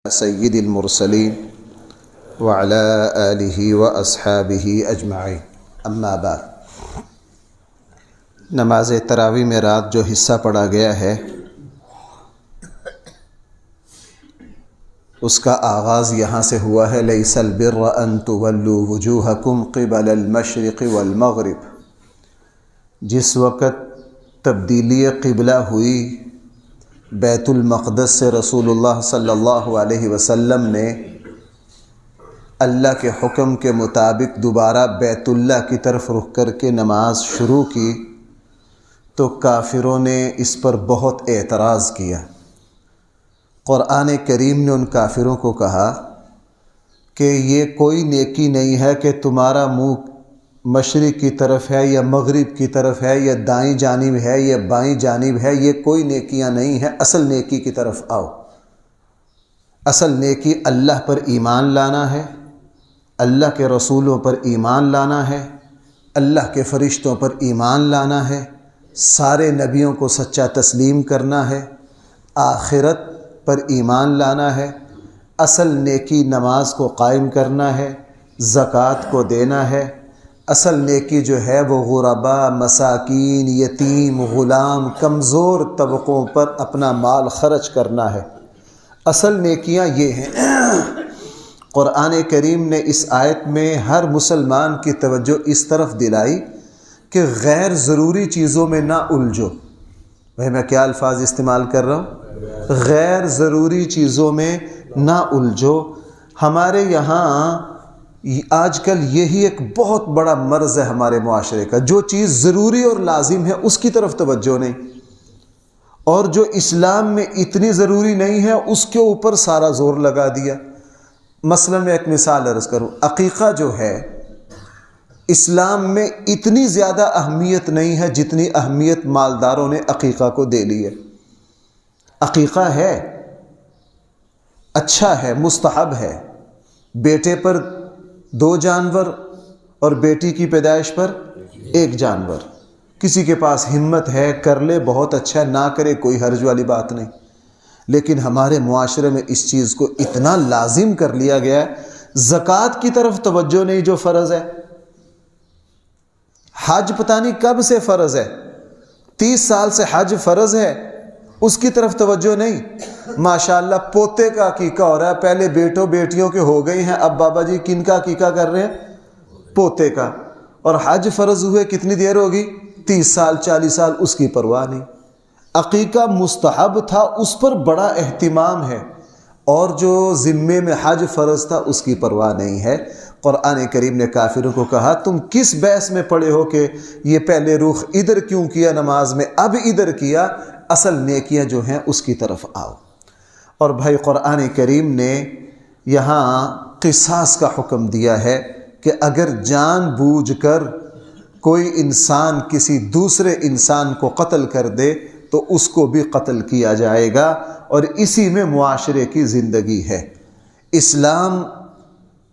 سید المرسلین وعلی آلہ واصحابہ اجمعین، اما بعد۔ نماز تراویح میں رات جو حصہ پڑھا گیا ہے اس کا آغاز یہاں سے ہوا ہے، لیس البر ان تولوا وجوہکم قبل المشرق والمغرب۔ جس وقت تبدیلی قبلہ ہوئی بیت المقدس سے، رسول اللہ صلی اللہ علیہ وسلم نے اللہ کے حکم کے مطابق دوبارہ بیت اللہ کی طرف رخ کر کے نماز شروع کی تو کافروں نے اس پر بہت اعتراض کیا۔ قرآن کریم نے ان کافروں کو کہا کہ یہ کوئی نیکی نہیں ہے کہ تمہارا منہ مشرق کی طرف ہے یا مغرب کی طرف ہے یا دائیں جانب ہے یا بائیں جانب ہے، یہ کوئی نیکیاں نہیں ہیں، اصل نیکی کی طرف آؤ۔ اصل نیکی اللہ پر ایمان لانا ہے، اللہ کے رسولوں پر ایمان لانا ہے، اللہ کے فرشتوں پر ایمان لانا ہے، سارے نبیوں کو سچا تسلیم کرنا ہے، آخرت پر ایمان لانا ہے، اصل نیکی نماز کو قائم کرنا ہے، زکوٰۃ کو دینا ہے، اصل نیکی جو ہے وہ غرباء، مساکین، یتیم، غلام، کمزور طبقوں پر اپنا مال خرچ کرنا ہے۔ اصل نیکیاں یہ ہیں۔ قرآن کریم نے اس آیت میں ہر مسلمان کی توجہ اس طرف دلائی کہ غیر ضروری چیزوں میں نہ الجھو۔ بھائی میں کیا الفاظ استعمال کر رہا ہوں؟ غیر ضروری چیزوں میں نہ الجھو۔ ہمارے یہاں آج کل یہی ایک بہت بڑا مرض ہے ہمارے معاشرے کا، جو چیز ضروری اور لازم ہے اس کی طرف توجہ نہیں، اور جو اسلام میں اتنی ضروری نہیں ہے اس کے اوپر سارا زور لگا دیا۔ مثلا میں ایک مثال عرض کروں، عقیقہ جو ہے اسلام میں اتنی زیادہ اہمیت نہیں ہے جتنی اہمیت مالداروں نے عقیقہ کو دے لی ہے۔ عقیقہ ہے، اچھا ہے، مستحب ہے، بیٹے پر 2 جانور اور بیٹی کی پیدائش پر 1 جانور۔ کسی کے پاس ہمت ہے کر لے، بہت اچھا ہے، نہ کرے کوئی حرج والی بات نہیں۔ لیکن ہمارے معاشرے میں اس چیز کو اتنا لازم کر لیا گیا ہے، زکوٰۃ کی طرف توجہ نہیں جو فرض ہے۔ حج پتہ نہیں کب سے فرض ہے، 30 سال سے حج فرض ہے، اس کی طرف توجہ نہیں۔ ماشاءاللہ پوتے کا عقیقہ ہو رہا ہے، پہلے بیٹوں بیٹیوں کے ہو گئی ہیں، اب بابا جی کن کا عقیقہ کر رہے ہیں؟ پوتے کا۔ اور حج فرض ہوئے کتنی دیر ہوگی؟ 30 سال 40 سال، اس کی پرواہ نہیں۔ عقیقہ مستحب تھا، اس پر بڑا اہتمام ہے، اور جو ذمے میں حج فرض تھا اس کی پرواہ نہیں ہے۔ قرآن کریم نے کافروں کو کہا تم کس بحث میں پڑے ہو کہ یہ پہلے رخ ادھر کیوں کیا نماز میں، اب ادھر کیا؟ اصل نیکیاں جو ہیں اس کی طرف آؤ۔ اور بھائی قرآن کریم نے یہاں قصاص کا حکم دیا ہے کہ اگر جان بوجھ کر کوئی انسان کسی دوسرے انسان کو قتل کر دے تو اس کو بھی قتل کیا جائے گا، اور اسی میں معاشرے کی زندگی ہے۔ اسلام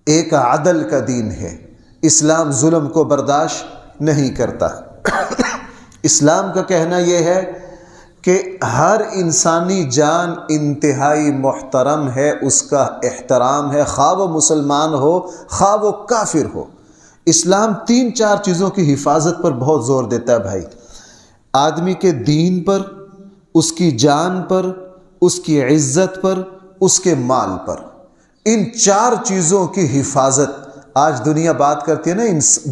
ایک عدل کا دین ہے، اسلام ظلم کو برداشت نہیں کرتا۔ اسلام کا کہنا یہ ہے کہ ہر انسانی جان انتہائی محترم ہے، اس کا احترام ہے، خواہ وہ مسلمان ہو خواہ وہ کافر ہو۔ اسلام 3-4 چیزوں کی حفاظت پر بہت زور دیتا ہے بھائی، آدمی کے دین پر، اس کی جان پر، اس کی عزت پر، اس کے مال پر۔ ان 4 چیزوں کی حفاظت آج دنیا بات کرتی ہے نا،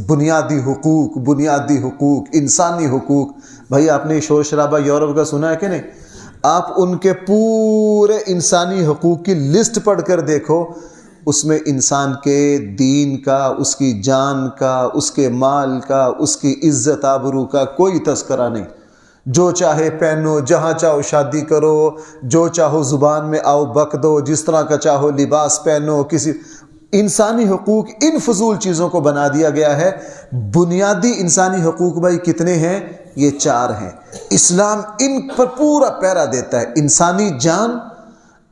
بنیادی حقوق، انسانی حقوق۔ بھائی آپ نے شور شرابہ یورپ کا سنا ہے کہ نہیں؟ آپ ان کے پورے انسانی حقوق کی لسٹ پڑھ کر دیکھو، اس میں انسان کے دین کا، اس کی جان کا، اس کے مال کا، اس کی عزت آبرو کا کوئی تذکرہ نہیں۔ جو چاہے پہنو، جہاں چاہو شادی کرو، جو چاہو زبان میں آؤ بک دو، جس طرح کا چاہو لباس پہنو، کسی انسانی حقوق ان فضول چیزوں کو بنا دیا گیا ہے۔ بنیادی انسانی حقوق بھائی کتنے ہیں؟ یہ 4 ہیں۔ اسلام ان پر پورا پیرا دیتا ہے۔ انسانی جان،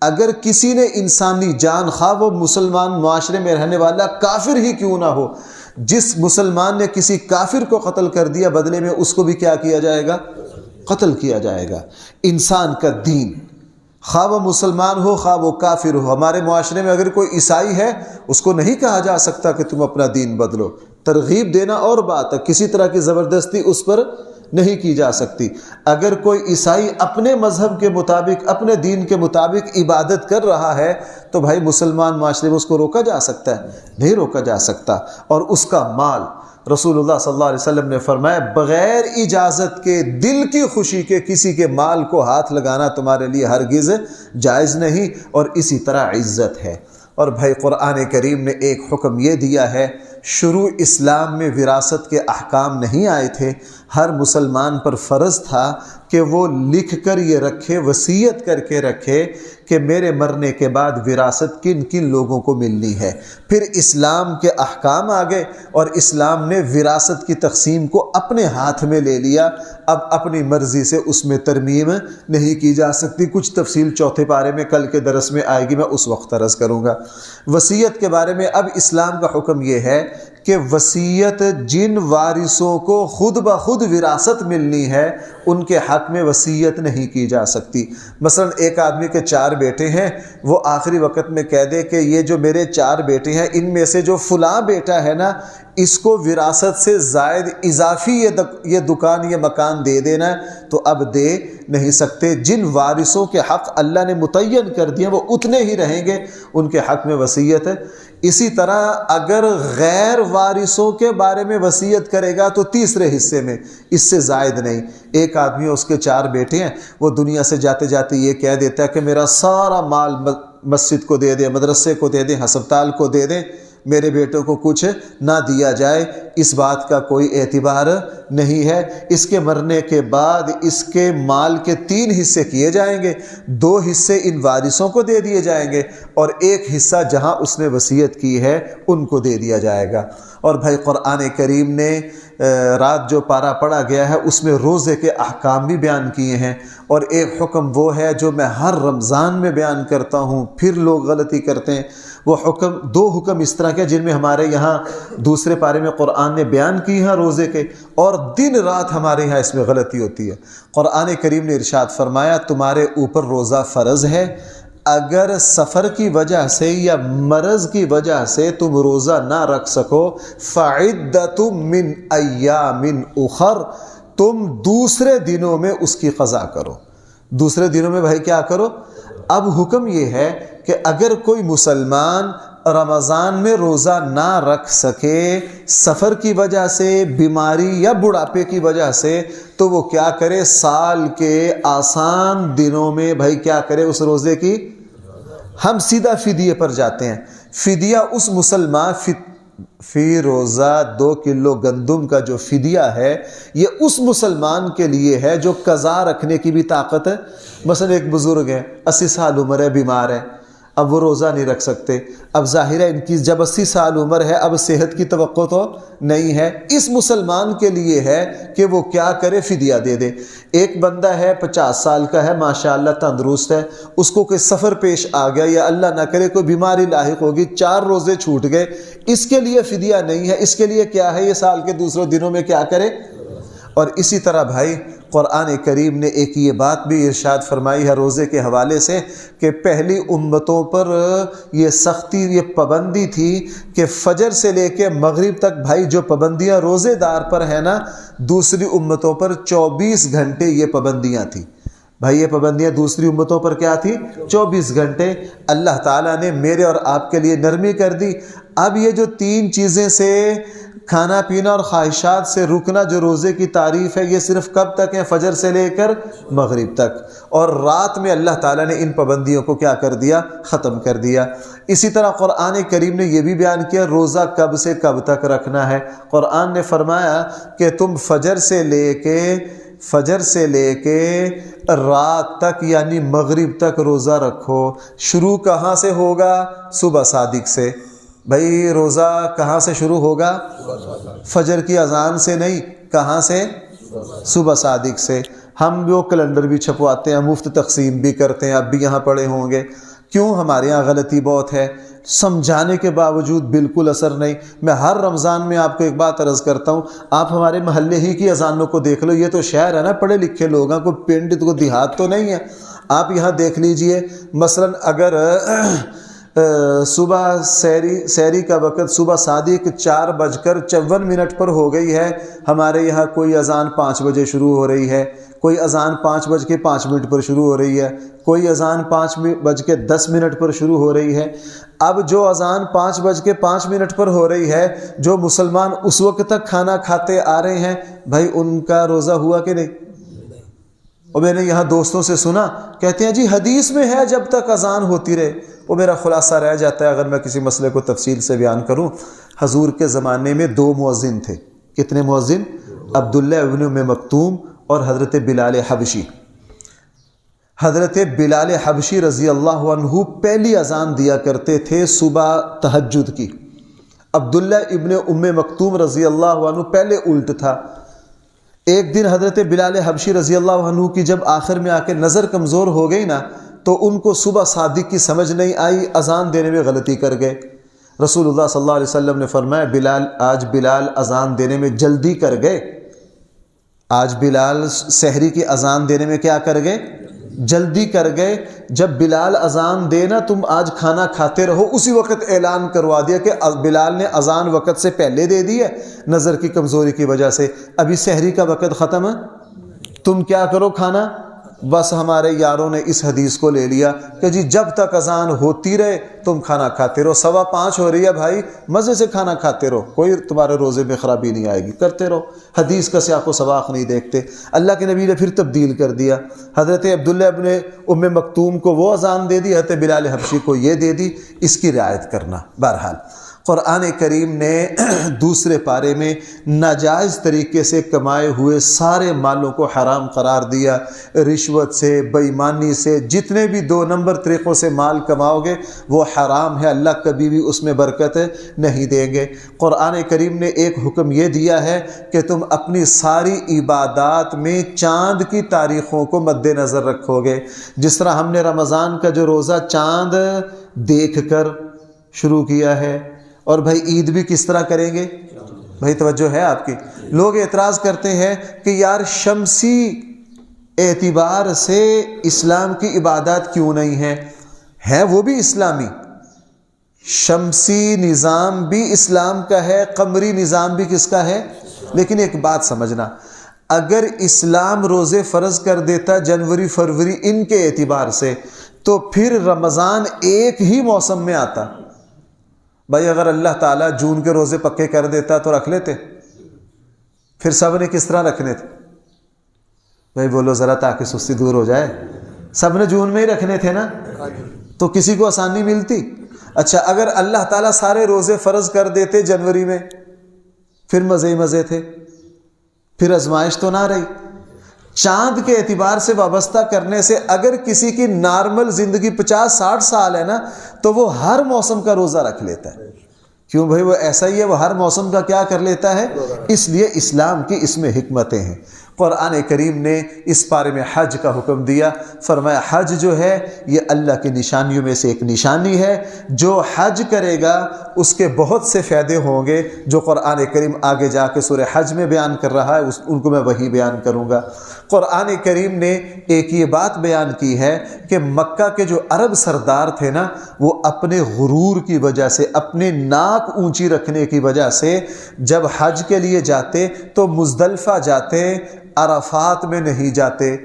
اگر کسی نے انسانی جان، خواہ وہ مسلمان معاشرے میں رہنے والا کافر ہی کیوں نہ ہو، جس مسلمان نے کسی کافر کو قتل کر دیا، بدلے میں اس کو بھی کیا کیا جائے گا؟ قتل کیا جائے گا۔ انسان کا دین، خواہ وہ مسلمان ہو خواہ وہ کافر ہو. ہمارے معاشرے میں اگر کوئی عیسائی ہے اس کو نہیں کہا جا سکتا کہ تم اپنا دین بدلو. ترغیب دینا اور بات ہے، کسی طرح کی زبردستی اس پر نہیں کی جا سکتی. اگر کوئی عیسائی اپنے مذہب کے مطابق اپنے دین کے مطابق عبادت کر رہا ہے تو بھائی مسلمان معاشرے میں اس کو روکا جا سکتا ہے؟ نہیں روکا جا سکتا. اور اس کا مال، رسول اللہ صلی اللہ علیہ وسلم نے فرمایا بغیر اجازت کے، دل کی خوشی کے کسی کے مال کو ہاتھ لگانا تمہارے لیے ہرگز جائز نہیں. اور اسی طرح عزت ہے. اور بھائی قرآن کریم نے ایک حکم یہ دیا ہے، شروع اسلام میں وراثت کے احکام نہیں آئے تھے، ہر مسلمان پر فرض تھا کہ وہ لکھ کر یہ رکھے، وصیت کر کے رکھے کہ میرے مرنے کے بعد وراثت کن کن لوگوں کو ملنی ہے. پھر اسلام کے احکام آ گئے اور اسلام نے وراثت کی تقسیم کو اپنے ہاتھ میں لے لیا. اب اپنی مرضی سے اس میں ترمیم نہیں کی جا سکتی. کچھ تفصیل چوتھے پارے میں کل کے درس میں آئے گی، میں اس وقت عرض کروں گا. وصیت کے بارے میں اب اسلام کا حکم یہ ہے کہ وصیت جن وارثوں کو خود بخود وراثت ملنی ہے ان کے حق میں وصیت نہیں کی جا سکتی. مثلا ایک آدمی کے 4 بیٹے ہیں، وہ آخری وقت میں کہہ دے کہ یہ جو میرے 4 بیٹے ہیں ان میں سے جو فلاں بیٹا ہے نا اس کو وراثت سے زائد اضافی یہ دکان یہ مکان دے دینا ہے، تو اب دے نہیں سکتے. جن وارثوں کے حق اللہ نے متعین کر دیا وہ اتنے ہی رہیں گے، ان کے حق میں وصیت ہے. اسی طرح اگر غیر وارثوں کے بارے میں وصیت کرے گا تو تیسرے حصے میں، اس سے زائد نہیں. ایک آدمی اس کے 4 بیٹے ہیں، وہ دنیا سے جاتے جاتے یہ کہہ دیتا ہے کہ میرا سارا مال مسجد کو دے دیں، مدرسے کو دے دیں، ہسپتال کو دے دیں، میرے بیٹوں کو کچھ نہ دیا جائے. اس بات کا کوئی اعتبار نہیں ہے. اس کے مرنے کے بعد اس کے مال کے 3 حصے کیے جائیں گے، 2 حصے ان وارثوں کو دے دیے جائیں گے اور 1 حصہ جہاں اس نے وصیت کی ہے ان کو دے دیا جائے گا. اور بھائی قرآن کریم نے رات جو پارہ پڑھا گیا ہے اس میں روزے کے احکام بھی بیان کیے ہیں. اور ایک حکم وہ ہے جو میں ہر رمضان میں بیان کرتا ہوں، پھر لوگ غلطی کرتے ہیں. وہ حکم 2 حکم اس طرح کے جن میں ہمارے یہاں دوسرے پارے میں قرآن نے بیان کی ہیں روزے کے، اور دن رات ہمارے یہاں اس میں غلطی ہوتی ہے. قرآن کریم نے ارشاد فرمایا تمہارے اوپر روزہ فرض ہے، اگر سفر کی وجہ سے یا مرض کی وجہ سے تم روزہ نہ رکھ سکو فَعِدَّةٌ مِّنْ أَيَّامٍ أُخَرَ، تم دوسرے دنوں میں اس کی قضا کرو. دوسرے دنوں میں بھائی کیا کرو؟ اب حکم یہ ہے کہ اگر کوئی مسلمان رمضان میں روزہ نہ رکھ سکے سفر کی وجہ سے، بیماری یا بڑھاپے کی وجہ سے، تو وہ کیا کرے؟ سال کے آسان دنوں میں بھائی کیا کرے اس روزے کی؟ ہم سیدھا فدیے پر جاتے ہیں. فدیہ اس مسلمان فی روزہ 2 کلو گندم کا جو فدیہ ہے یہ اس مسلمان کے لیے ہے جو قضا رکھنے کی بھی طاقت ہے. مثلا ایک بزرگ ہے، 80 سال عمر ہے، بیمار ہے، اب وہ روزہ نہیں رکھ سکتے. اب ظاہر ہے ان کی جب 80 سال عمر ہے اب صحت کی توقع تو نہیں ہے. اس مسلمان کے لیے ہے کہ وہ کیا کرے؟ فدیہ دے دے. ایک بندہ ہے 50 سال کا ہے، ماشاءاللہ تندرست ہے، اس کو کوئی سفر پیش آ گیا یا اللہ نہ کرے کوئی بیماری لاحق ہوگی، 4 روزے چھوٹ گئے، اس کے لیے فدیہ نہیں ہے. اس کے لیے کیا ہے؟ یہ سال کے دوسرے دنوں میں کیا کرے؟ اور اسی طرح بھائی قرآن کریم نے ایک یہ بات بھی ارشاد فرمائی ہے روزے کے حوالے سے کہ پہلی امتوں پر یہ سختی، یہ پابندی تھی کہ فجر سے لے کے مغرب تک بھائی جو پابندیاں روزے دار پر ہیں نا، دوسری امتوں پر 24 گھنٹے یہ پابندیاں تھیں. بھائی یہ پابندیاں دوسری امتوں پر کیا تھی؟ 24 گھنٹے. اللہ تعالیٰ نے میرے اور آپ کے لیے نرمی کر دی. اب یہ جو 3 چیزیں سے کھانا پینا اور خواہشات سے رکنا جو روزے کی تعریف ہے، یہ صرف کب تک ہے؟ فجر سے لے کر مغرب تک. اور رات میں اللہ تعالیٰ نے ان پابندیوں کو کیا کر دیا؟ ختم کر دیا. اسی طرح قرآن کریم نے یہ بھی بیان کیا روزہ کب سے کب تک رکھنا ہے. قرآن نے فرمایا کہ تم فجر سے لے کے رات تک یعنی مغرب تک روزہ رکھو. شروع کہاں سے ہوگا؟ صبح صادق سے. بھائی روزہ کہاں سے شروع ہوگا؟ فجر کی اذان سے نہیں. کہاں سے؟ صبح صادق سے. ہم وہ کیلنڈر بھی چھپواتے ہیں، مفت تقسیم بھی کرتے ہیں، اب بھی یہاں پڑھے ہوں گے. کیوں؟ ہمارے یہاں غلطی بہت ہے، سمجھانے کے باوجود بالکل اثر نہیں. میں ہر رمضان میں آپ کو ایک بات عرض کرتا ہوں، آپ ہمارے محلے ہی کی اذانوں کو دیکھ لو. یہ تو شہر ہے نا، پڑھے لکھے لوگ ہیں، کوئی پنڈت کو دیہات تو نہیں ہے. آپ یہاں دیکھ لیجئے، مثلا اگر صبح سحری کا وقت صبح صادق 4:54 پر ہو گئی ہے، ہمارے یہاں کوئی اذان 5 بجے شروع ہو رہی ہے، کوئی اذان 5:05 پر شروع ہو رہی ہے، کوئی اذان 5:10 پر شروع ہو رہی ہے۔ اب جو اذان 5:05 پر ہو رہی ہے، جو مسلمان اس وقت تک کھانا کھاتے آ رہے ہیں، بھائی ان کا روزہ ہوا کہ نہیں؟ اور میں نے یہاں دوستوں سے سنا، کہتے ہیں جی حدیث میں ہے جب تک اذان ہوتی رہے۔ وہ میرا خلاصہ رہ جاتا ہے اگر میں کسی مسئلے کو تفصیل سے بیان کروں۔ حضور کے زمانے میں 2 مؤذن تھے۔ کتنے مؤذن؟ عبداللہ ابن ام مکتوم اور حضرت بلال حبشی۔ حضرت بلال حبشی رضی اللہ عنہ پہلی اذان دیا کرتے تھے صبح تہجد کی۔ عبداللہ ابن ام مکتوم رضی اللہ عنہ پہلے الٹ تھا۔ ایک دن حضرت بلال حبشی رضی اللہ عنہ کی جب آخر میں آ کے نظر کمزور ہو گئی نا، تو ان کو صبح صادق کی سمجھ نہیں آئی، اذان دینے میں غلطی کر گئے۔ رسول اللہ صلی اللہ علیہ وسلم نے فرمایا آج بلال اذان دینے میں جلدی کر گئے، آج بلال سحری کی اذان دینے میں کیا کر گئے؟ جلدی کر گئے۔ جب بلال اذان دے نا تم آج کھانا کھاتے رہو، اسی وقت اعلان کروا دیا کہ بلال نے اذان وقت سے پہلے دے دی ہے، نظر کی کمزوری کی وجہ سے ابھی سحری کا وقت ختم ہے، تم کیا کرو کھانا۔ بس ہمارے یاروں نے اس حدیث کو لے لیا کہ جی جب تک اذان ہوتی رہے تم کھانا کھاتے رہو، 5:15 ہو رہی ہے بھائی، مزے سے کھانا کھاتے رہو، کوئی تمہارے روزے میں خرابی نہیں آئے گی، کرتے رہو، حدیث کا سیاق و سباق نہیں دیکھتے۔ اللہ کے نبی نے پھر تبدیل کر دیا، حضرت عبداللہ ابن ام مکتوم کو وہ اذان دے دی، حضرت بلال حبشی کو یہ دے دی، اس کی رعایت کرنا۔ بہرحال قرآن کریم نے دوسرے پارے میں ناجائز طریقے سے کمائے ہوئے سارے مالوں کو حرام قرار دیا۔ رشوت سے، بے ایمانی سے، جتنے بھی 2 نمبر طریقوں سے مال کماؤ گے وہ حرام ہے، اللہ کبھی بھی اس میں برکت نہیں دیں گے۔ قرآن کریم نے ایک حکم یہ دیا ہے کہ تم اپنی ساری عبادات میں چاند کی تاریخوں کو مد نظر رکھو گے۔ جس طرح ہم نے رمضان کا جو روزہ چاند دیکھ کر شروع کیا ہے، اور بھائی عید بھی کس طرح کریں گے؟ بھائی توجہ ہے آپ کی؟ لوگ اعتراض کرتے ہیں کہ یار شمسی اعتبار سے اسلام کی عبادات کیوں نہیں ہے وہ بھی اسلامی، شمسی نظام بھی اسلام کا ہے، قمری نظام بھی کس کا ہے؟ لیکن ایک بات سمجھنا، اگر اسلام روزے فرض کر دیتا جنوری فروری ان کے اعتبار سے، تو پھر رمضان ایک ہی موسم میں آتا۔ بھائی اگر اللہ تعالیٰ جون کے روزے پکے کر دیتا تو رکھ لیتے، پھر سب نے کس طرح رکھنے تھے؟ بھائی بولو ذرا تاکہ سستی دور ہو جائے۔ سب نے جون میں ہی رکھنے تھے نا، تو کسی کو آسانی ملتی؟ اچھا اگر اللہ تعالیٰ سارے روزے فرض کر دیتے جنوری میں، پھر مزے ہی مزے تھے، پھر آزمائش تو نہ رہی۔ چاند کے اعتبار سے وابستہ کرنے سے اگر کسی کی نارمل زندگی 50-60 سال ہے نا، تو وہ ہر موسم کا روزہ رکھ لیتا ہے۔ کیوں بھائی؟ وہ ایسا ہی ہے، وہ ہر موسم کا کیا کر لیتا ہے؟ اس لیے اسلام کی اس میں حکمتیں ہیں۔ قرآن کریم نے اس بارے میں حج کا حکم دیا، فرمایا حج جو ہے یہ اللہ کی نشانیوں میں سے ایک نشانی ہے، جو حج کرے گا اس کے بہت سے فائدے ہوں گے، جو قرآن کریم آگے جا کے سورہ حج میں بیان کر رہا ہے ان کو میں وہی بیان کروں گا۔ قرآن کریم نے ایک یہ بات بیان کی ہے کہ مکہ کے جو عرب سردار تھے نا، وہ اپنے غرور کی وجہ سے، اپنے ناک اونچی رکھنے کی وجہ سے جب حج کے لیے جاتے تو مزدلفہ جاتے، عرفات میں نہیں جاتے۔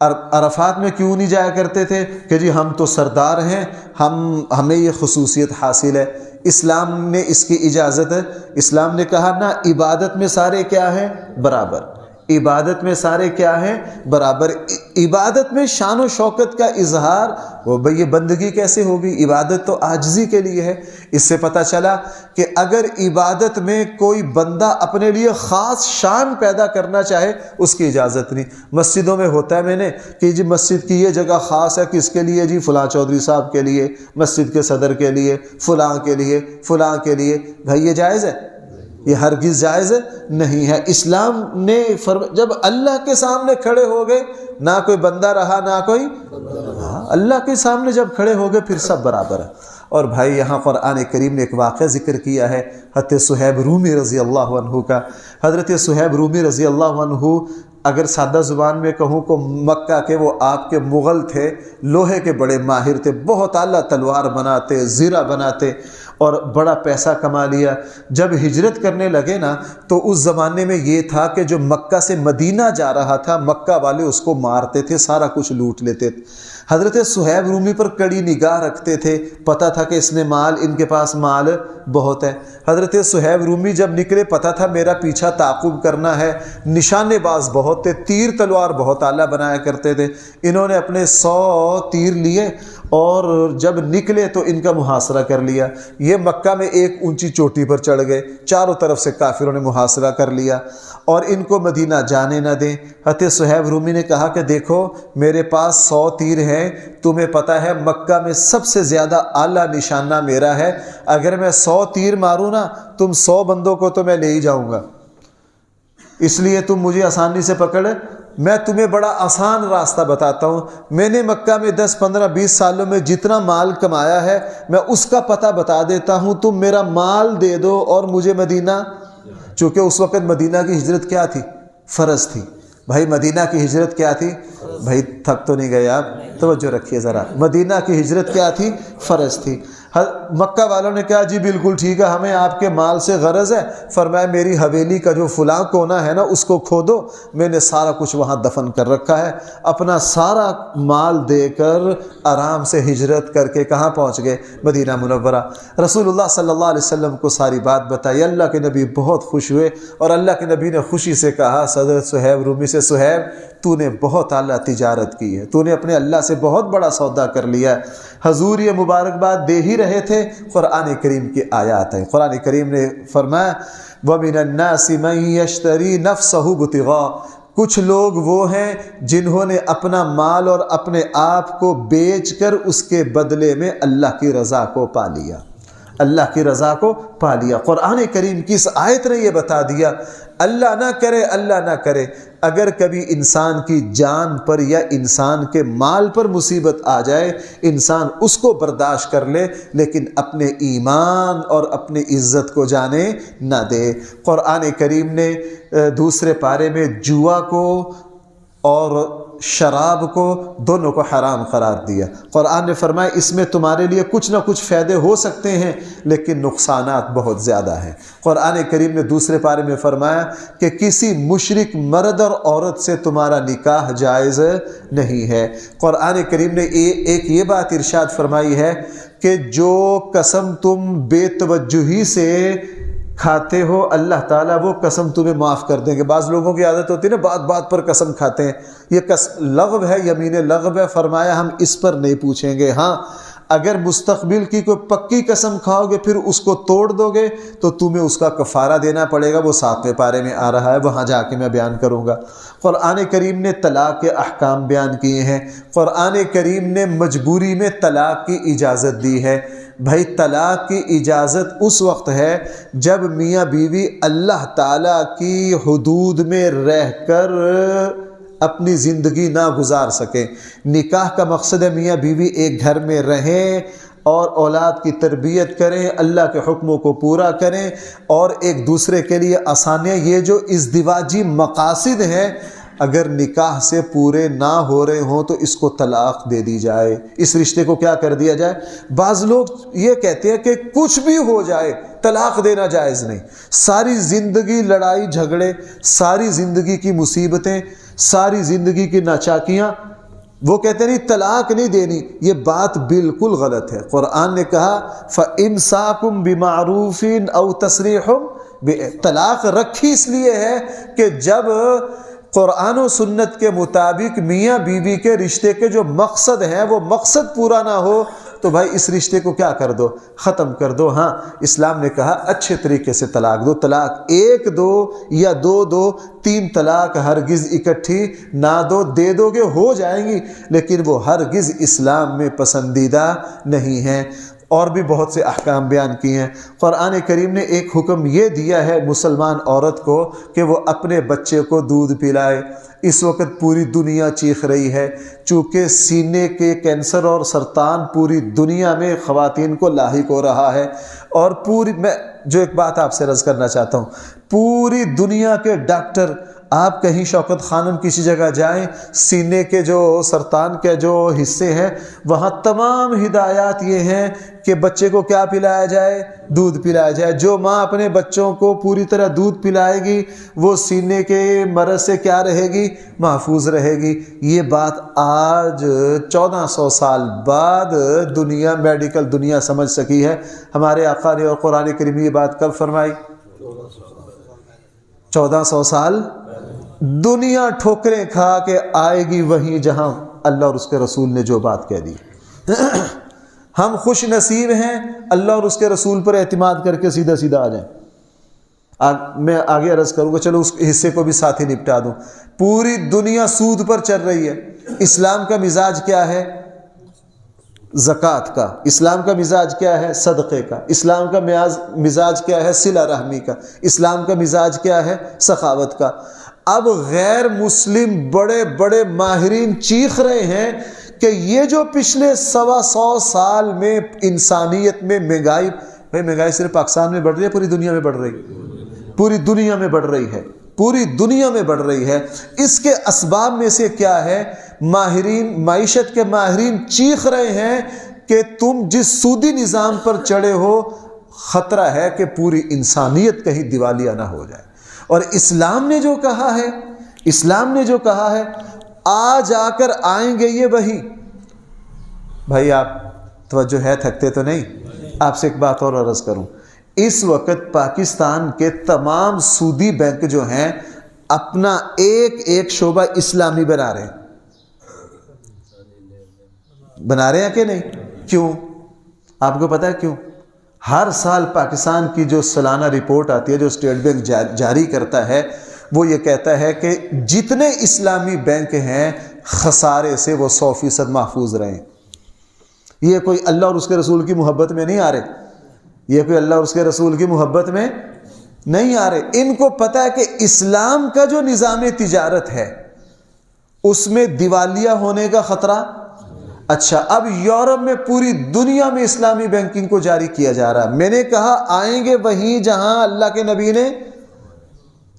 عرفات میں کیوں نہیں جایا کرتے تھے؟ کہ جی ہم تو سردار ہیں، ہمیں یہ خصوصیت حاصل ہے۔ اسلام نے اس کی اجازت ہے، اسلام نے کہا نا عبادت میں سارے کیا ہیں؟ برابر۔ عبادت میں سارے کیا ہیں؟ برابر۔ عبادت میں شان و شوکت کا اظہار، وہ بھئی یہ بندگی کیسے ہوگی؟ عبادت تو عاجزی کے لیے ہے۔ اس سے پتہ چلا کہ اگر عبادت میں کوئی بندہ اپنے لیے خاص شان پیدا کرنا چاہے اس کی اجازت نہیں۔ مسجدوں میں ہوتا ہے میں نے کہ جی مسجد کی یہ جگہ خاص ہے، کس کے لیے؟ جی فلاں چودھری صاحب کے لیے، مسجد کے صدر کے لیے، فلاں کے لیے، فلاں کے لیے۔ بھائی یہ جائز ہے؟ یہ ہرگز جائز نہیں ہے۔ اسلام نے جب اللہ کے سامنے کھڑے ہو گئے، نہ کوئی بندہ رہا نہ کوئی، اللہ کے سامنے جب کھڑے ہو گئے پھر سب برابر ہے۔ اور بھائی یہاں قرآن کریم نے ایک واقعہ ذکر کیا ہے حضرت صہیب رومی رضی اللہ عنہ کا۔ حضرت صہیب رومی رضی اللہ عنہ اگر سادہ زبان میں کہوں کہ مکہ کے وہ آپ کے مغل تھے، لوہے کے بڑے ماہر تھے، بہت اعلیٰ تلوار بناتے، زیرہ بناتے اور بڑا پیسہ کما لیا۔ جب ہجرت کرنے لگے نا تو اس زمانے میں یہ تھا کہ جو مکہ سے مدینہ جا رہا تھا مکہ والے اس کو مارتے تھے، سارا کچھ لوٹ لیتے تھے۔ حضرت صہیب رومی پر کڑی نگاہ رکھتے تھے، پتہ تھا کہ اس نے مال، ان کے پاس مال بہت ہے۔ حضرت صہیب رومی جب نکلے پتہ تھا میرا پیچھا تعاقب کرنا ہے، نشانے باز بہت تھے، تیر تلوار بہت اعلیٰ بنایا کرتے تھے۔ انہوں نے اپنے 100 تیر لیے اور جب نکلے تو ان کا محاصرہ کر لیا۔ یہ مکہ میں ایک اونچی چوٹی پر چڑھ گئے، چاروں طرف سے کافروں نے محاصرہ کر لیا اور ان کو مدینہ جانے نہ دیں۔ حضرت صہیب رومی نے کہا کہ دیکھو میرے پاس 100 تیر ہیں، تمہیں پتہ ہے مکہ میں سب سے زیادہ اعلیٰ نشانہ میرا ہے، اگر میں 100 تیر ماروں نا تم 100 بندوں کو تو میں لے ہی جاؤں گا، اس لیے تم مجھے آسانی سے پکڑ۔ میں تمہیں بڑا آسان راستہ بتاتا ہوں، میں نے مکہ میں 10 15 20 سالوں میں جتنا مال کمایا ہے میں اس کا پتہ بتا دیتا ہوں، تم میرا مال دے دو اور مجھے مدینہ، چونکہ اس وقت مدینہ کی ہجرت کیا تھی؟ فرض تھی۔ بھائی مدینہ کی ہجرت کیا تھی؟ بھائی تھک تو نہیں گئے آپ؟ توجہ رکھیے ذرا، مدینہ کی ہجرت کیا تھی؟ فرض تھی۔ مکہ والوں نے کہا جی بالکل ٹھیک ہے، ہمیں آپ کے مال سے غرض ہے۔ فرمایا میری حویلی کا جو فلاں کونا ہے نا اس کو کھودو، میں نے سارا کچھ وہاں دفن کر رکھا ہے۔ اپنا سارا مال دے کر آرام سے ہجرت کر کے کہاں پہنچ گئے؟ مدینہ منورہ۔ رسول اللہ صلی اللہ علیہ وسلم کو ساری بات بتائی، اللہ کے نبی بہت خوش ہوئے اور اللہ کے نبی نے خوشی سے کہا حضرت صہیب رومی سے، صہیب تو نے بہت اعلیٰ تجارت کی ہے، تو نے اپنے اللہ سے بہت بڑا سودا کر لیا ہے۔ حضور یہ مبارکباد دے ہی رہے تھے، قرآن کریم کی آیات ہیں۔ قرآن کریم نے فرمایا وَمِنَ النَّاسِ مَن يَشْتَرِي نَفْسَهُ ابْتِغَاءَ، کچھ لوگ وہ ہیں جنہوں نے اپنا مال اور اپنے آپ کو بیچ کر اس کے بدلے میں اللہ کی رضا کو پا لیا، اللہ کی رضا کو پا لیا۔ قرآن کریم کی اس آیت نے یہ بتا دیا، اللہ نہ کرے، اللہ نہ کرے، اگر کبھی انسان کی جان پر یا انسان کے مال پر مصیبت آ جائے انسان اس کو برداشت کر لے، لیکن اپنے ایمان اور اپنی عزت کو جانے نہ دے۔ قرآن کریم نے دوسرے پارے میں جوا کو اور شراب کو دونوں کو حرام قرار دیا۔ قرآن نے فرمایا اس میں تمہارے لیے کچھ نہ کچھ فائدے ہو سکتے ہیں لیکن نقصانات بہت زیادہ ہیں۔ قرآن کریم نے دوسرے پارے میں فرمایا کہ کسی مشرک مرد اور عورت سے تمہارا نکاح جائز نہیں ہے۔ قرآن کریم نے ایک یہ بات ارشاد فرمائی ہے کہ جو قسم تم بے توجہی سے کھاتے ہو اللہ تعالیٰ وہ قسم تمہیں معاف کر دیں گے۔ بعض لوگوں کی عادت ہوتی ہے نا بات بات پر قسم کھاتے ہیں، یہ قسم لغو ہے، یمین لغو ہے۔ فرمایا ہم اس پر نہیں پوچھیں گے، ہاں اگر مستقبل کی کوئی پکی قسم کھاؤ گے پھر اس کو توڑ دو گے تو تمہیں اس کا کفارہ دینا پڑے گا، وہ 7ویں پارے میں آ رہا ہے، وہاں جا کے میں بیان کروں گا۔ قرآن کریم نے طلاق کے احکام بیان کیے ہیں، قرآن کریم نے مجبوری میں طلاق کی اجازت دی ہے۔ بھائی طلاق کی اجازت اس وقت ہے جب میاں بیوی اللہ تعالیٰ کی حدود میں رہ کر اپنی زندگی نہ گزار سکیں۔ نکاح کا مقصد ہے میاں بیوی ایک گھر میں رہیں اور اولاد کی تربیت کریں، اللہ کے حکموں کو پورا کریں اور ایک دوسرے کے لیے آسانیاں، یہ جو ازدواجی مقاصد ہیں اگر نکاح سے پورے نہ ہو رہے ہوں تو اس کو طلاق دے دی جائے، اس رشتے کو کیا کر دیا جائے۔ بعض لوگ یہ کہتے ہیں کہ کچھ بھی ہو جائے طلاق دینا جائز نہیں، ساری زندگی لڑائی جھگڑے، ساری زندگی کی مصیبتیں، ساری زندگی کی ناچاکیاں، وہ کہتے ہیں نہیں طلاق نہیں دینی، یہ بات بالکل غلط ہے۔ قرآن نے کہا فَإِمْسَاكُمْ بِمَعْرُوفٍ أَوْ تَسْرِيحٌ، طلاق رکھی اس لیے ہے کہ جب قرآن و سنت کے مطابق میاں بیوی کے رشتے کے جو مقصد ہیں وہ مقصد پورا نہ ہو تو بھائی اس رشتے کو کیا کر دو، ختم کر دو۔ ہاں اسلام نے کہا اچھے طریقے سے طلاق دو، طلاق 1 دو یا 2 دو، 3 طلاق ہرگز اکٹھی نہ دو، دے دو گے ہو جائیں گی لیکن وہ ہرگز اسلام میں پسندیدہ نہیں ہیں۔ اور بھی بہت سے احکام بیان کیے ہیں۔ قرآن کریم نے ایک حکم یہ دیا ہے مسلمان عورت کو کہ وہ اپنے بچے کو دودھ پلائے۔ اس وقت پوری دنیا چیخ رہی ہے چونکہ سینے کے کینسر اور سرطان پوری دنیا میں خواتین کو لاحق ہو رہا ہے، اور میں جو ایک بات آپ سے عرض کرنا چاہتا ہوں، پوری دنیا کے ڈاکٹر آپ کہیں شوکت خانم کسی جگہ جائیں، سینے کے جو سرطان کے جو حصے ہیں وہاں تمام ہدایات یہ ہیں کہ بچے کو کیا پلایا جائے؟ دودھ پلایا جائے۔ جو ماں اپنے بچوں کو پوری طرح دودھ پلائے گی وہ سینے کے مرض سے کیا رہے گی؟ محفوظ رہے گی۔ یہ بات آج 1400 سال بعد دنیا، میڈیکل دنیا سمجھ سکی ہے۔ ہمارے آقا نے اور قرآن کریم یہ بات کب فرمائی؟ 1400 سال۔ دنیا ٹھوکریں کھا کے آئے گی وہیں جہاں اللہ اور اس کے رسول نے جو بات کہہ دی۔ ہم خوش نصیب ہیں اللہ اور اس کے رسول پر اعتماد کر کے سیدھا سیدھا آ جائیں۔ میں آگے عرض کروں گا، چلو اس حصے کو بھی ساتھ ہی نپٹا دوں۔ پوری دنیا سود پر چل رہی ہے۔ اسلام کا مزاج کیا ہے؟ زکوٰۃ کا۔ اسلام کا مزاج کیا ہے؟ صدقے کا۔ اسلام کا مزاج کیا ہے؟ صلہ رحمی کا۔ اسلام کا مزاج کیا ہے؟ سخاوت کا۔ اب غیر مسلم بڑے بڑے ماہرین چیخ رہے ہیں کہ یہ جو پچھلے 125 سال میں انسانیت میں مہنگائی، بھائی مہنگائی صرف پاکستان میں بڑھ رہی ہے، پوری دنیا میں بڑھ رہی ہے؟ پوری دنیا میں بڑھ رہی ہے، پوری دنیا میں بڑھ رہی ہے۔ اس کے اسباب میں سے کیا ہے؟ ماہرین، معیشت کے ماہرین چیخ رہے ہیں کہ تم جس سودی نظام پر چڑھے ہو خطرہ ہے کہ پوری انسانیت کہیں دیوالیہ نہ ہو جائے۔ اور اسلام نے جو کہا ہے، اسلام نے جو کہا ہے، آج آ کر آئیں گے یہ وہی۔ بھائی آپ توجہ ہے، تھکتے تو نہیں؟ آپ سے ایک بات اور عرض کروں، اس وقت پاکستان کے تمام سودی بینک جو ہیں اپنا ایک ایک شعبہ اسلامی بنا رہے ہیں۔ بنا رہے ہیں کہ نہیں؟ کیوں؟ آپ کو پتہ ہے کیوں؟ ہر سال پاکستان کی جو سالانہ رپورٹ آتی ہے جو اسٹیٹ بینک جاری کرتا ہے، وہ یہ کہتا ہے کہ جتنے اسلامی بینک ہیں خسارے سے وہ 100% محفوظ رہیں۔ یہ کوئی اللہ اور اس کے رسول کی محبت میں نہیں آ رہے، یہ کوئی اللہ اور اس کے رسول کی محبت میں نہیں آ رہے۔ ان کو پتہ ہے کہ اسلام کا جو نظام تجارت ہے اس میں دیوالیہ ہونے کا خطرہ۔ اچھا، اب یورپ میں پوری دنیا میں اسلامی بینکنگ کو جاری کیا جا رہا ہے۔ میں نے کہا آئیں گے وہیں جہاں اللہ کے نبی نے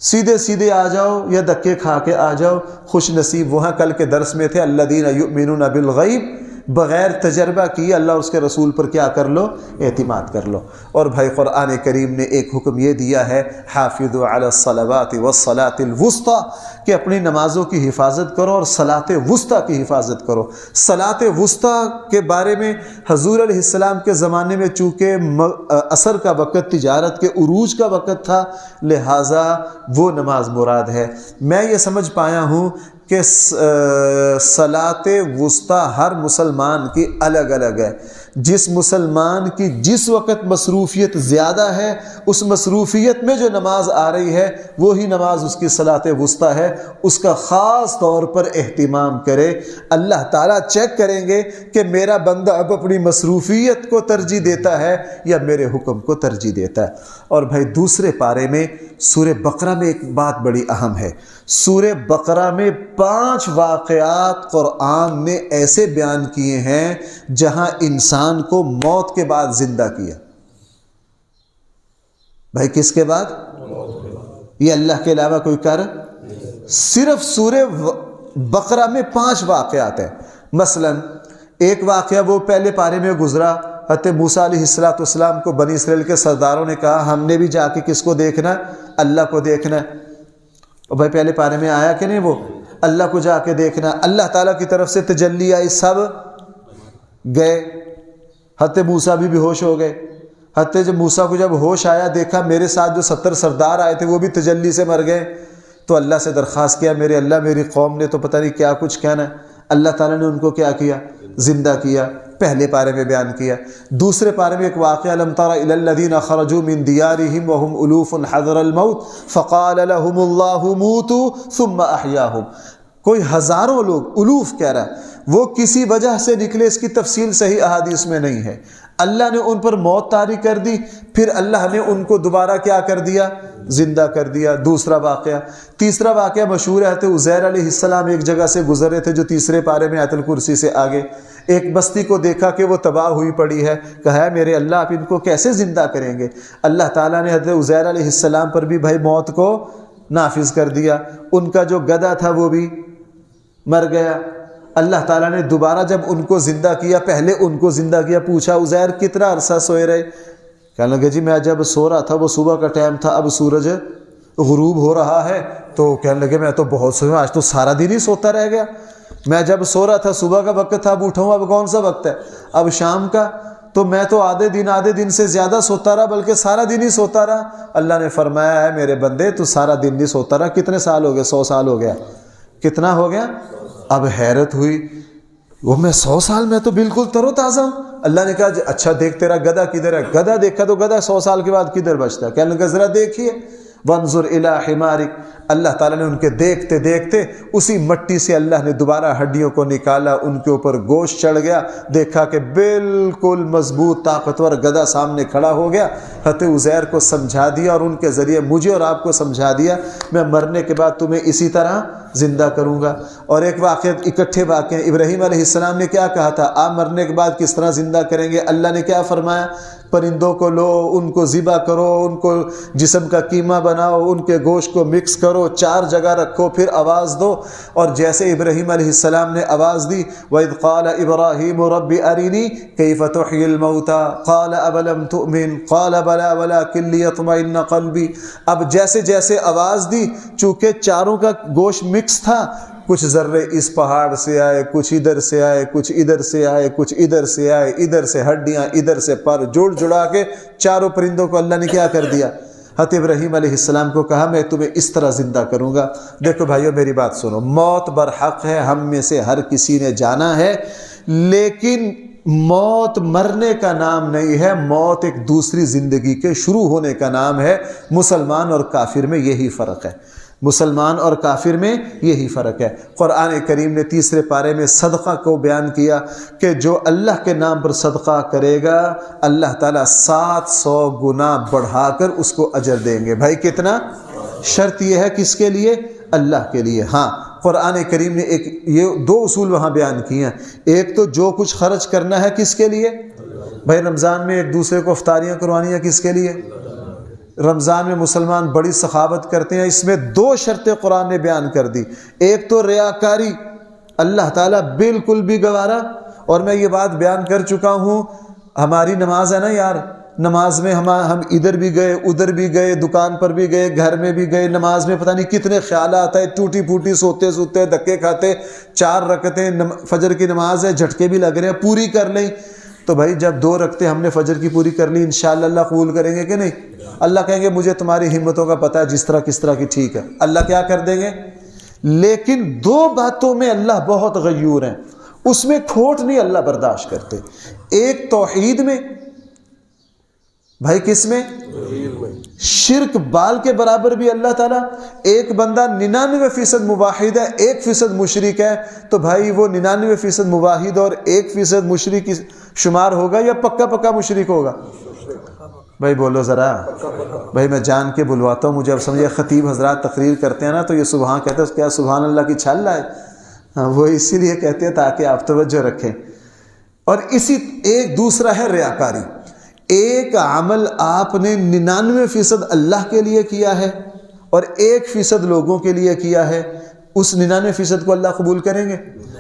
سیدھے سیدھے آ جاؤ یا دھکے کھا کے آ جاؤ۔ خوش نصیب وہاں کل کے درس میں تھے الذین یؤمنون بالغیب، بغیر تجربہ کیے اللہ اور اس کے رسول پر کیا کر لو؟ اعتماد کر لو۔ اور بھائی قرآن کریم نے ایک حکم یہ دیا ہے، حافظوا علی الصلوات والصلاۃ الوسطی، کہ اپنی نمازوں کی حفاظت کرو اور صلاۃ وسطیٰ کی حفاظت کرو۔ صلاۃ وسطیٰ کے بارے میں حضور علیہ السلام کے زمانے میں چونکہ عصر کا وقت تجارت کے عروج کا وقت تھا، لہٰذا وہ نماز مراد ہے۔ میں یہ سمجھ پایا ہوں کہ صلاۃ وسطیٰ ہر مسلمان کی الگ الگ ہے۔ جس مسلمان کی جس وقت مصروفیت زیادہ ہے اس مصروفیت میں جو نماز آ رہی ہے وہی نماز اس کی صلاۃ وسطیٰ ہے، اس کا خاص طور پر اہتمام کرے۔ اللہ تعالیٰ چیک کریں گے کہ میرا بندہ اب اپنی مصروفیت کو ترجیح دیتا ہے یا میرے حکم کو ترجیح دیتا ہے۔ اور بھائی دوسرے پارے میں سورہ بقرہ میں ایک بات بڑی اہم ہے۔ سورہ بقرہ میں 5 واقعات قرآن نے ایسے بیان کیے ہیں جہاں انسان کو موت کے بعد زندہ کیا۔ بھائی کس کے بعد؟ یہ اللہ کے علاوہ کوئی کر؟ صرف سورہ بقرہ میں 5 واقعات ہیں۔ مثلا ایک واقعہ وہ پہلے پارے میں گزرا، حضرت موسیٰ علیہ السلام کو بنی اسرائیل کے سرداروں نے کہا ہم نے بھی جا کے کس کو دیکھنا ہے؟ اللہ کو دیکھنا ہے۔ اور بھائی پہلے پارے میں آیا کہ نہیں وہ اللہ کو جا کے دیکھنا، اللہ تعالیٰ کی طرف سے تجلی آئی، سب گئے۔ حضرت موسیٰ بھی ہوش ہو گئے۔ حضرت موسیٰ کو جب ہوش آیا دیکھا میرے ساتھ جو 70 سردار آئے تھے وہ بھی تجلی سے مر گئے، تو اللہ سے درخواست کیا میرے اللہ میری قوم نے تو پتہ نہیں کیا کچھ کہنا ہے۔ اللہ تعالیٰ نے ان کو کیا کیا؟ زندہ کیا۔ پہلے پارے میں بیان کیا۔ دوسرے پارے میں ایک واقعہ الم تر الی الذین خرجوا من دیارہم وهم الوف حذر الموت فقال لهم اللہ موتوا ثم احیاہم۔ کوئی ہزاروں لوگ، الوف کہہ رہا ہے، وہ کسی وجہ سے نکلے، اس کی تفصیل صحیح احادیث میں نہیں ہے۔ اللہ نے ان پر موت طاری کر دی، پھر اللہ نے ان کو دوبارہ کیا کر دیا؟ زندہ کر دیا۔ دوسرا واقعہ۔ تیسرا واقعہ مشہور ہے، عزیر علیہ السلام ایک جگہ سے گزر رہے تھے جو تیسرے پارے میں آیت الکرسی سے آگے، ایک بستی کو دیکھا کہ وہ تباہ ہوئی پڑی ہے، کہا ہے میرے اللہ آپ ان کو کیسے زندہ کریں گے؟ اللہ تعالیٰ نے حضرت عزیر علیہ السلام پر بھی بھائی موت کو نافذ کر دیا، ان کا جو گدھا تھا وہ بھی مر گیا۔ اللہ تعالیٰ نے دوبارہ جب ان کو زندہ کیا، پہلے ان کو زندہ کیا، پوچھا عزیر کتنا عرصہ سوئے رہے؟ کہنے لگے جی میں جب سو رہا تھا وہ صبح کا ٹائم تھا، اب سورج غروب ہو رہا ہے، تو کہنے لگے میں تو بہت سویا، آج تو سارا دن ہی سوتا رہ گیا، میں جب سو رہا تھا صبح کا وقت تھا، اب اٹھا ہوں، اب کون سا وقت ہے، اب شام کا، تو میں تو آدھے دن سے زیادہ سوتا رہا، بلکہ سارا دن ہی سوتا رہا۔ اللہ نے فرمایا ہے میرے بندے تو سارا دن نہیں سوتا رہا، کتنے سال ہو گئے؟ 100 سال ہو گیا۔ کتنا ہو گیا؟ اب حیرت ہوئی، وہ میں 100 سال میں تو بالکل تر و تازہ ہوں۔ اللہ نے کہا اچھا دیکھ تیرا گدھا کدھر ہے؟ گدھا دیکھا تو گدھا 100 سال کے بعد کدھر بچتا ہے؟ کہنے لگا ذرا دیکھیے، وانظر الی حمارک، اللہ تعالیٰ نے ان کے دیکھتے دیکھتے اسی مٹی سے اللہ نے دوبارہ ہڈیوں کو نکالا، ان کے اوپر گوشت چڑھ گیا، دیکھا کہ بالکل مضبوط طاقتور گدھا سامنے کھڑا ہو گیا۔ حضرت عزیر کو سمجھا دیا اور ان کے ذریعے مجھے اور آپ کو سمجھا دیا میں مرنے کے بعد تمہیں اسی طرح زندہ کروں گا۔ اور ایک واقعہ، اکٹھے واقعے، ابراہیم علیہ السلام نے کیا کہا تھا؟ آپ مرنے کے بعد کس طرح زندہ کریں گے؟ اللہ نے کیا فرمایا؟ پرندوں کو لو، ان کو ذبح کرو، ان کو جسم کا قیمہ بناؤ، ان کے گوشت کو مکس کرو، 4 جگہ رکھو، پھر آواز دو۔ اور جیسے ابراہیم علیہ السلام نے آواز دی، وَإِذْ قَالَ إِبْرَاهِيمُ رَبِّ أَرِنِي كَيْفَ تُحْيِي الْمَوْتَى قَالَ أَوَلَمْ تُؤْمِنْ قَالَ بَلَىٰ وَلَٰكِن لِيَطْمَئِنَّ قَلْبِي۔ اب جیسے جیسے آواز دی، چونکہ چاروں کا گوشت مکس تھا، کچھ ذرے اس پہاڑ سے آئے، کچھ ادھر سے آئے، کچھ ادھر سے آئے، کچھ ادھر سے آئے، ادھر سے ہڈیاں، ادھر سے پر، جڑا کے چاروں پرندوں کو اللہ نے کیا کر دیا؟ حضرت ابراہیم علیہ السلام کو کہا میں تمہیں اس طرح زندہ کروں گا۔ دیکھو بھائیو میری بات سنو، موت برحق ہے، ہم میں سے ہر کسی نے جانا ہے، لیکن موت مرنے کا نام نہیں ہے، موت ایک دوسری زندگی کے شروع ہونے کا نام ہے۔ مسلمان اور کافر میں یہی فرق ہے، مسلمان اور کافر میں یہی فرق ہے۔ قرآن کریم نے 3 پارے میں صدقہ کو بیان کیا کہ جو اللہ کے نام پر صدقہ کرے گا اللہ تعالیٰ 700 گنا بڑھا کر اس کو اجر دیں گے۔ بھائی کتنا؟ شرط یہ ہے کس کے لیے؟ اللہ کے لیے۔ ہاں قرآن کریم نے یہ 2 اصول وہاں بیان کیے ہیں۔ ایک تو جو کچھ خرچ کرنا ہے کس کے لیے؟ بھائی رمضان میں ایک دوسرے کو افطاریاں کروانی ہیں کس کے لیے؟ رمضان میں مسلمان بڑی سخاوت کرتے ہیں، اس میں 2 شرطیں قرآن نے بیان کر دی۔ ایک تو ریاکاری، اللہ تعالیٰ بالکل بھی گوارا، اور میں یہ بات بیان کر چکا ہوں، ہماری نماز ہے نا یار، نماز میں ہم ادھر بھی گئے، ادھر بھی گئے، دکان پر بھی گئے، گھر میں بھی گئے، نماز میں پتہ نہیں کتنے خیالات آئے، ٹوٹی پھوٹی سوتے دھکے کھاتے، 4 رکعتیں فجر کی نماز ہے، جھٹکے بھی لگ رہے ہیں، پوری کر لیں۔ تو بھائی جب 2 رکعتیں ہم نے فجر کی پوری کر لی، انشاءاللہ اللہ قبول کریں گے کہ نہیں؟ اللہ کہیں گے مجھے تمہاری ہمتوں کا پتہ ہے، جس طرح کس طرح کی ٹھیک ہے، اللہ کیا کر دیں گے؟ لیکن 2 باتوں میں اللہ بہت غیور ہیں، اس میں کھوٹ نہیں اللہ برداشت کرتے۔ ایک توحید میں، بھائی کس میں؟ شرک بال کے برابر بھی اللہ تعالیٰ، ایک بندہ 99% موحد ہے، 1% مشرک ہے، تو بھائی وہ 99% موحد اور 1% مشرک شمار ہوگا یا پکا مشرک ہوگا؟ بھائی بولو ذرا، بھائی میں جان کے بلواتا ہوں، مجھے اب سمجھے خطیب حضرات تقریر کرتے ہیں نا تو یہ سبحان کہتے ہیں، کیا سبحان اللہ کی چھل ہے؟ ہاں وہ اسی لیے کہتے ہیں تاکہ آپ توجہ رکھیں۔ اور اسی ایک دوسرا ہے ریاکاری، ایک عمل آپ نے 99% اللہ کے لیے کیا ہے اور 1% لوگوں کے لیے کیا ہے، اس 99% کو اللہ قبول کریں گے؟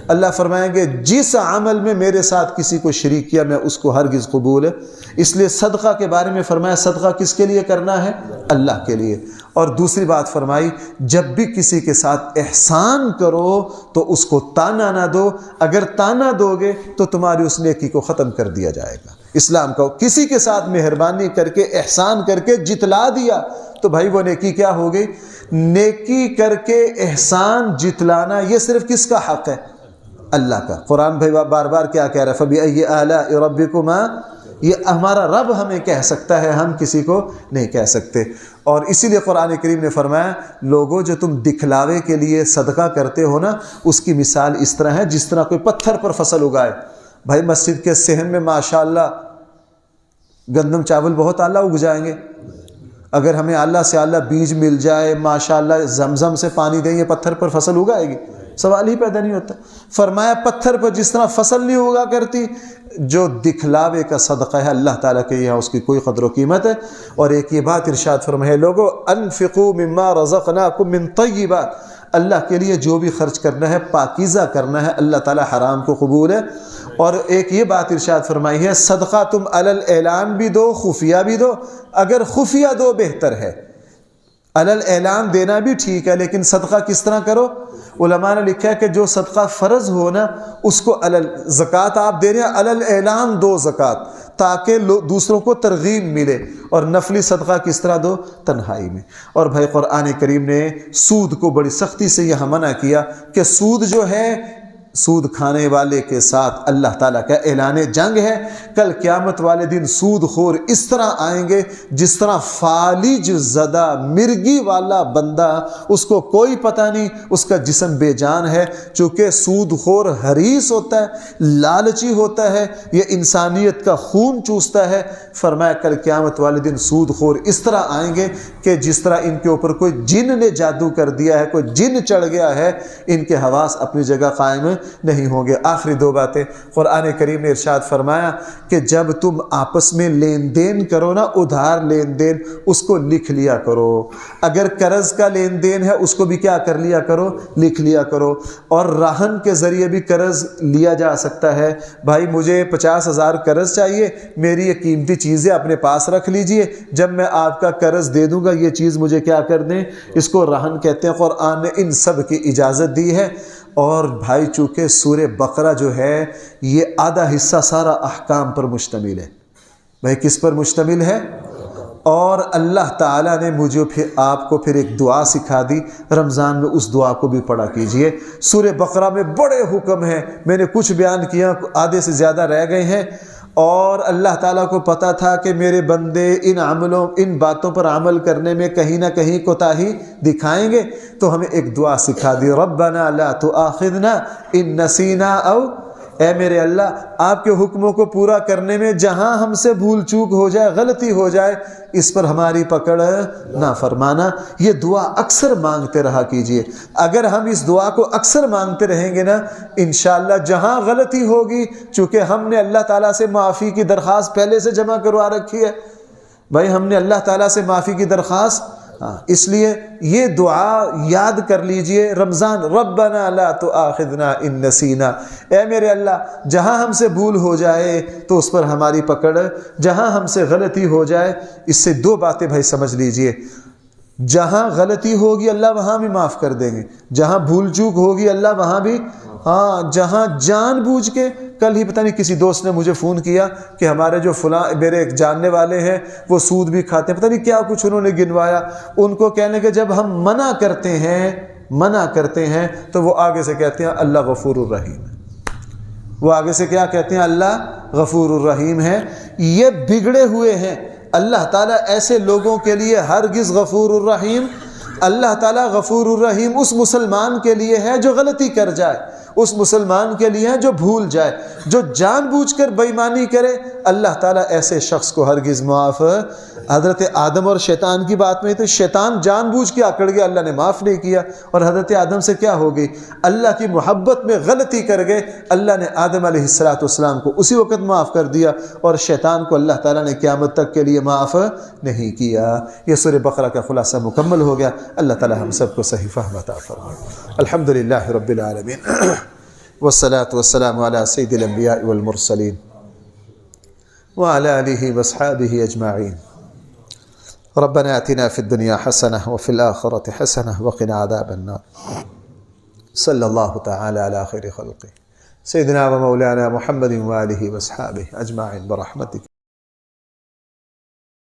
اللہ فرمائیں گے جس عمل میں میرے ساتھ کسی کو شریک کیا میں اس کو ہرگز قبول ہے۔ اس لیے صدقہ کے بارے میں فرمایا صدقہ کس کے لیے کرنا ہے؟ اللہ کے لیے۔ اور دوسری بات فرمائی جب بھی کسی کے ساتھ احسان کرو تو اس کو تانا نہ دو، اگر تانا دو گے تو تمہاری اس نیکی کو ختم کر دیا جائے گا۔ اسلام کا کسی کے ساتھ مہربانی کر کے احسان کر کے جتلا دیا تو بھائی وہ نیکی کیا ہو گئی؟ نیکی کر کے احسان جتلانا یہ صرف کس کا حق ہے؟ اللہ کا۔ قرآن بھائی بار بار کیا کہہ رہا ہے؟ فَبِأَيِّ آلَاءِ رَبِّكُمَا، یہ ہمارا رب ہمیں کہہ سکتا ہے، ہم کسی کو نہیں کہہ سکتے۔ اور اسی لیے قرآن کریم نے فرمایا لوگوں جو تم دکھلاوے کے لیے صدقہ کرتے ہو نا، اس کی مثال اس طرح ہے جس طرح کوئی پتھر پر فصل اگائے۔ بھائی مسجد کے صحن میں ماشاءاللہ گندم چاول بہت اعلیٰ اگ جائیں گے، اگر ہمیں اعلیٰ سے اعلیٰ بیج مل جائے، ماشاءاللہ زمزم سے پانی دیں، یہ پتھر پر فصل اگائے گی؟ سوال ہی پیدا نہیں ہوتا۔ فرمایا پتھر پر جس طرح فصل نہیں ہوگا کرتی، جو دکھلاوے کا صدقہ ہے اللہ تعالیٰ کے یہاں اس کی کوئی قدر و قیمت ہے۔ اور ایک یہ بات ارشاد فرمائے لوگو انفقوا مما رزقناکم من طیبات، اللہ کے لیے جو بھی خرچ کرنا ہے پاکیزہ کرنا ہے، اللہ تعالیٰ حرام کو قبول ہے۔ اور ایک یہ بات ارشاد فرمائی ہے صدقہ تم علی الاعلان بھی دو خفیہ بھی دو، اگر خفیہ دو بہتر ہے، علی الاعلان دینا بھی ٹھیک ہے، لیکن صدقہ کس طرح کرو؟ علماء نے لکھا ہے کہ جو صدقہ فرض ہو نا اس کو زکوٰۃ آپ دے رہے ہیں علی الاعلان دو زکوٰۃ، تاکہ دوسروں کو ترغیب ملے۔ اور نفلی صدقہ کس طرح دو؟ تنہائی میں۔ اور بھائی قرآن کریم نے سود کو بڑی سختی سے یہاں منع کیا کہ سود جو ہے، سود کھانے والے کے ساتھ اللہ تعالیٰ کا اعلان جنگ ہے۔ کل قیامت والے دن سود خور اس طرح آئیں گے جس طرح فالج زدہ مرگی والا بندہ، اس کو کوئی پتہ نہیں، اس کا جسم بے جان ہے، چونکہ سود خور حریص ہوتا ہے، لالچی ہوتا ہے، یہ انسانیت کا خون چوستا ہے۔ فرمایا کل قیامت والے دن سود خور اس طرح آئیں گے کہ جس طرح ان کے اوپر کوئی جن نے جادو کر دیا ہے، کوئی جن چڑھ گیا ہے، ان کے حواس اپنی جگہ قائم نہیں ہوں گے۔ آخری دو باتیں قرآن کریم نے ارشاد فرمایا کہ جب تم آپس میں لین دین کرو نا، ادھار لین دین، اس کو لکھ لیا کرو۔ اگر قرض کا لین دین ہے اس کو بھی کیا کر لیا کرو؟ لکھ لیا کرو۔ اور رہن کے ذریعے بھی قرض لیا جا سکتا ہے۔ بھائی مجھے 50,000 قرض چاہیے، میری یہ قیمتی چیزیں اپنے پاس رکھ لیجئے، جب میں آپ کا قرض دے دوں گا یہ چیز مجھے کیا کر دیں، اس کو رہن کہتے ہیں۔ قرآن نے ان سب کی اجازت دی ہے۔ اور بھائی چونکہ سورہ بقرہ جو ہے یہ آدھا حصہ سارا احکام پر مشتمل ہے۔ بھائی کس پر مشتمل ہے؟ اور اللہ تعالیٰ نے مجھے پھر آپ کو پھر ایک دعا سکھا دی، رمضان میں اس دعا کو بھی پڑھا کیجئے۔ سورہ بقرہ میں بڑے حکم ہیں، میں نے کچھ بیان کیا، آدھے سے زیادہ رہ گئے ہیں۔ اور اللہ تعالیٰ کو پتہ تھا کہ میرے بندے ان باتوں پر عمل کرنے میں کہیں نہ کہیں کوتاہی دکھائیں گے، تو ہمیں ایک دعا سکھا دی، ربنا لا تؤاخذنا ان نسینا او، اے میرے اللہ آپ کے حکموں کو پورا کرنے میں جہاں ہم سے بھول چوک ہو جائے، غلطی ہو جائے، اس پر ہماری پکڑ نہ فرمانا۔ یہ دعا اکثر مانگتے رہا کیجئے۔ اگر ہم اس دعا کو اکثر مانگتے رہیں گے نا، انشاءاللہ جہاں غلطی ہوگی، چونکہ ہم نے اللہ تعالیٰ سے معافی کی درخواست پہلے سے جمع کروا رکھی ہے، بھائی ہم نے اللہ تعالیٰ سے معافی کی درخواست، اس لیے یہ دعا یاد کر لیجئے رمضان، ربنا لا تؤاخذنا ان نسینا، اے میرے اللہ جہاں ہم سے بھول ہو جائے تو اس پر ہماری پکڑ، جہاں ہم سے غلطی ہو جائے۔ اس سے دو باتیں بھائی سمجھ لیجئے، جہاں غلطی ہوگی اللہ وہاں بھی معاف کر دیں گے، جہاں بھول چوک ہوگی اللہ وہاں بھی، جہاں جان بوجھ کے، کل ہی پتہ نہیں کسی دوست نے مجھے فون کیا کہ ہمارے جو فلاں میرے ایک جاننے والے ہیں وہ سود بھی کھاتے ہیں، پتہ نہیں کیا کچھ انہوں نے گنوایا، ان کو کہنے کہ جب ہم منع کرتے ہیں تو وہ آگے سے کہتے ہیں اللہ غفور الرحیم ہے، وہ آگے سے کیا کہتے ہیں؟ اللہ غفور الرحیم ہے۔ یہ بگڑے ہوئے ہیں۔ اللہ تعالیٰ ایسے لوگوں کے لیے ہرگز غفور الرحیم، اللہ تعالیٰ غفور الرحیم اس مسلمان کے لیے ہے جو غلطی کر جائے، اس مسلمان کے لیے ہے جو بھول جائے، جو جان بوجھ کر بے ایمانی کرے، اللہ تعالیٰ ایسے شخص کو ہرگز معاف۔ حضرت آدم اور شیطان کی بات میں تو شیطان جان بوجھ کے اکڑ گیا، اللہ نے معاف نہیں کیا، اور حضرت آدم سے کیا ہو گئی؟ اللہ کی محبت میں غلطی کر گئے، اللہ نے آدم علیہ السلام کو اسی وقت معاف کر دیا، اور شیطان کو اللہ تعالیٰ نے قیامت تک کے لیے معاف نہیں کیا۔ یہ سورہ بقرہ کا خلاصہ مکمل ہو گیا۔ اللہ تعالیٰ ہم سب کو صحیح فہم عطا فرمائے۔ الحمدللہ رب العالمین، والصلاة والسلام علی سید الانبیاء والمرسلین وعلى آلہ واصحابہ اجمعین۔ ربنا آتنا في الدنيا حسنة وفي الآخرة حسنة وقنا عذاب النار۔ صلی اللہ تعالی علی خیر خلقہ سیدنا و مولانا محمد وآلہ واصحابہ اجمعین برحمتک۔